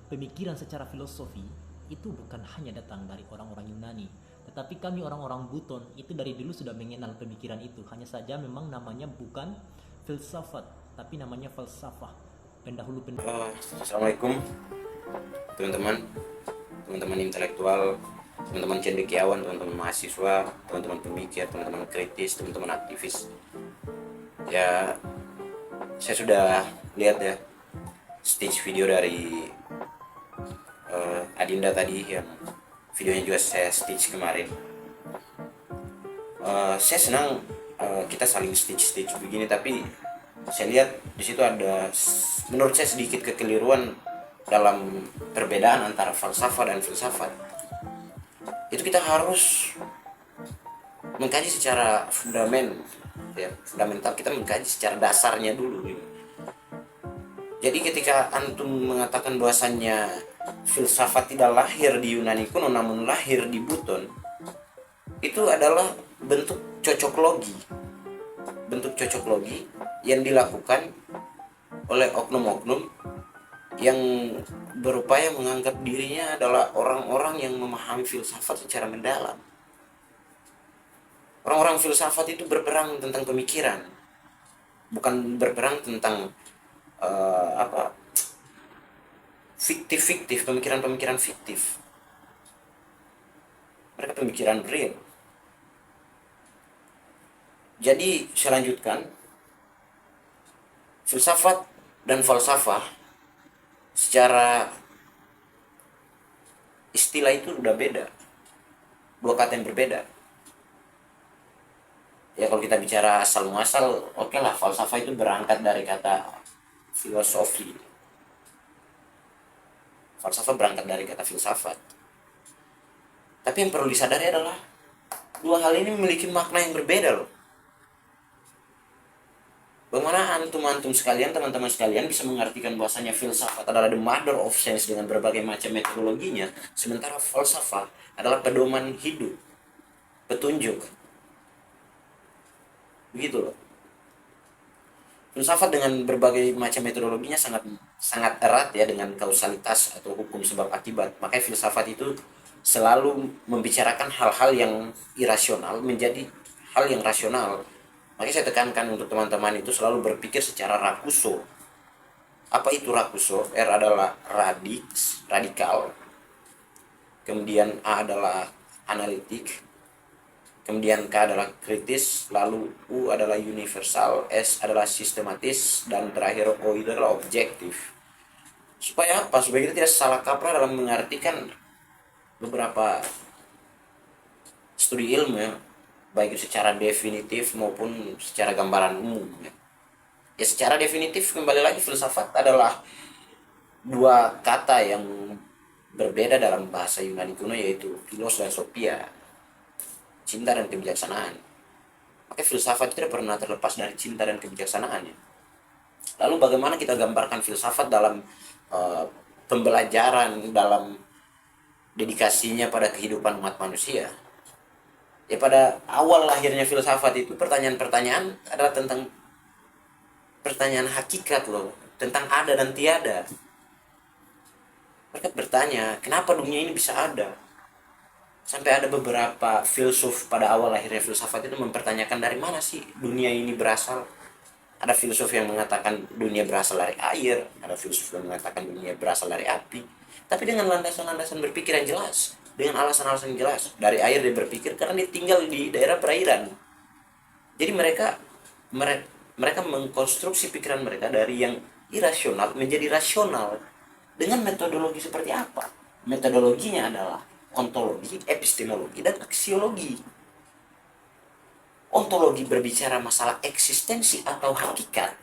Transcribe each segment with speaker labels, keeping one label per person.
Speaker 1: pemikiran secara filosofi itu bukan hanya datang dari orang-orang Yunani, tetapi kami orang-orang Buton itu dari dulu sudah mengenal pemikiran itu. Hanya saja memang namanya bukan filsafat, tapi namanya falsafah. Pendahulu.
Speaker 2: Assalamualaikum teman-teman, teman-teman intelektual, teman-teman cendekiawan, teman-teman mahasiswa, teman-teman pemikir, teman-teman kritis, teman-teman aktivis. Ya, saya sudah lihat ya stage video dari Adinda tadi, yang videonya juga saya stitch kemarin. Saya senang kita saling stitch begini, tapi saya lihat di situ ada, menurut saya, sedikit kekeliruan dalam perbedaan antara falsafah dan filsafat. Itu kita harus mengkaji secara fundamental, kita mengkaji secara dasarnya dulu. Jadi ketika antum mengatakan bahwasannya filsafat tidak lahir di Yunani kuno namun lahir di Buton, itu adalah bentuk cocok logi yang dilakukan oleh oknum-oknum yang berupaya menganggap dirinya adalah orang-orang yang memahami filsafat secara mendalam. Orang-orang filsafat itu berperang tentang pemikiran, bukan berperang tentang fiktif, pemikiran-pemikiran fiktif. Mereka pemikiran real. Jadi saya lanjutkan, filsafat dan falsafah secara istilah itu udah beda, dua kata yang berbeda. Ya kalau kita bicara asal muasal, oke lah, falsafah itu berangkat dari kata filosofi. Falsafah berangkat dari kata filsafat. Tapi yang perlu disadari adalah dua hal ini memiliki makna yang berbeda loh. Bagaimana antum sekalian, teman-teman sekalian, bisa mengartikan bahwasanya filsafat adalah the mother of science dengan berbagai macam metodologinya, sementara falsafah adalah pedoman hidup, petunjuk. Begitu loh. Filsafat dengan berbagai macam metodologinya sangat erat ya dengan kausalitas atau hukum sebab akibat. Makanya filsafat itu selalu membicarakan hal-hal yang irasional menjadi hal yang rasional. Makanya saya tekankan untuk teman-teman itu selalu berpikir secara rakuso. Apa itu rakuso? R adalah radikal. Kemudian A adalah analitik. Kemudian K adalah kritis, lalu U adalah universal, S adalah sistematis, dan terakhir O itu adalah objektif. Supaya apa? Supaya kita tidak salah kaprah dalam mengartikan beberapa studi ilmu ya, baik itu secara definitif maupun secara gambaran umum ya. Ya secara definitif, kembali lagi, filsafat adalah dua kata yang berbeda dalam bahasa Yunani kuno, yaitu philos dan sophia, cinta dan kebijaksanaan. Maka filsafat tidak pernah terlepas dari cinta dan kebijaksanaannya. Lalu bagaimana kita gambarkan filsafat dalam pembelajaran, dalam dedikasinya pada kehidupan umat manusia? Ya pada awal lahirnya filsafat itu pertanyaan-pertanyaan adalah tentang pertanyaan hakikat loh, tentang ada dan tiada. Mereka bertanya, kenapa dunia ini bisa ada? Sampai ada beberapa filsuf pada awal lahirnya filsafat itu mempertanyakan dari mana sih dunia ini berasal. Ada filsuf yang mengatakan dunia berasal dari air, ada filsuf yang mengatakan dunia berasal dari api. Tapi dengan landasan-landasan berpikir yang jelas, dengan alasan-alasan yang jelas. Dari air dia berpikir karena dia tinggal di daerah perairan. Jadi mereka mengkonstruksi pikiran mereka dari yang irasional menjadi rasional. Dengan metodologi seperti apa? Metodologinya adalah ontologi, epistemologi, dan aksiologi. Ontologi berbicara masalah eksistensi atau hakikat.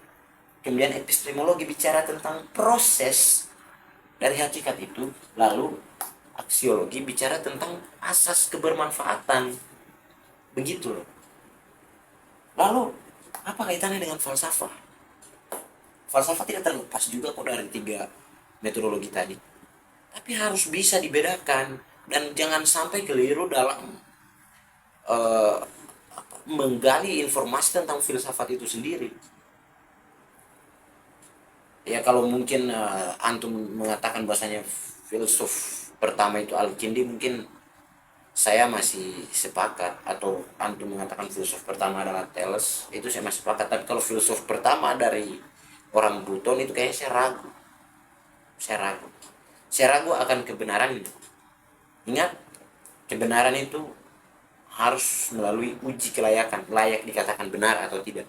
Speaker 2: Kemudian epistemologi bicara tentang proses dari hakikat itu. Lalu aksiologi bicara tentang asas kebermanfaatan. Begitu loh. Lalu apa kaitannya dengan falsafah? Falsafah tidak terlepas juga kok dari tiga metodologi tadi. Tapi harus bisa dibedakan dan jangan sampai keliru dalam menggali informasi tentang filsafat itu sendiri. Ya kalau mungkin antum mengatakan bahwasanya filsuf pertama itu Al-Kindi, mungkin saya masih sepakat, atau antum mengatakan filsuf pertama adalah Thales, itu saya masih sepakat. Tapi kalau filsuf pertama dari orang Buton itu kayaknya saya ragu saya ragu akan kebenaran itu. Ingat, kebenaran itu harus melalui uji kelayakan, layak dikatakan benar atau tidak.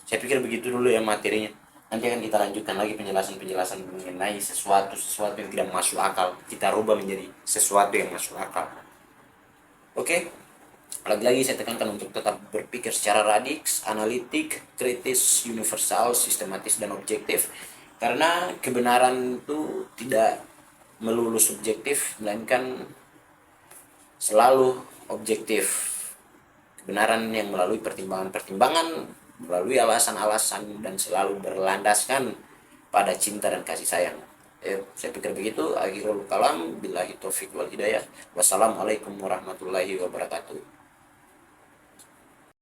Speaker 2: Saya pikir begitu dulu ya materinya. Nanti akan kita lanjutkan lagi penjelasan-penjelasan mengenai sesuatu yang tidak masuk akal. Kita rubah menjadi sesuatu yang masuk akal. Oke? Lagi-lagi saya tekankan untuk tetap berpikir secara radiks, analitik, kritis, universal, sistematis, dan objektif. Karena kebenaran itu tidak melulu subjektif, melainkan selalu objektif. Kebenaran yang melalui pertimbangan-pertimbangan, melalui alasan-alasan, dan selalu berlandaskan pada cinta dan kasih sayang. Saya pikir begitu. Akhirul kalam, billahi taufiq wal hidayah. Wassalamualaikum warahmatullahi wabarakatuh.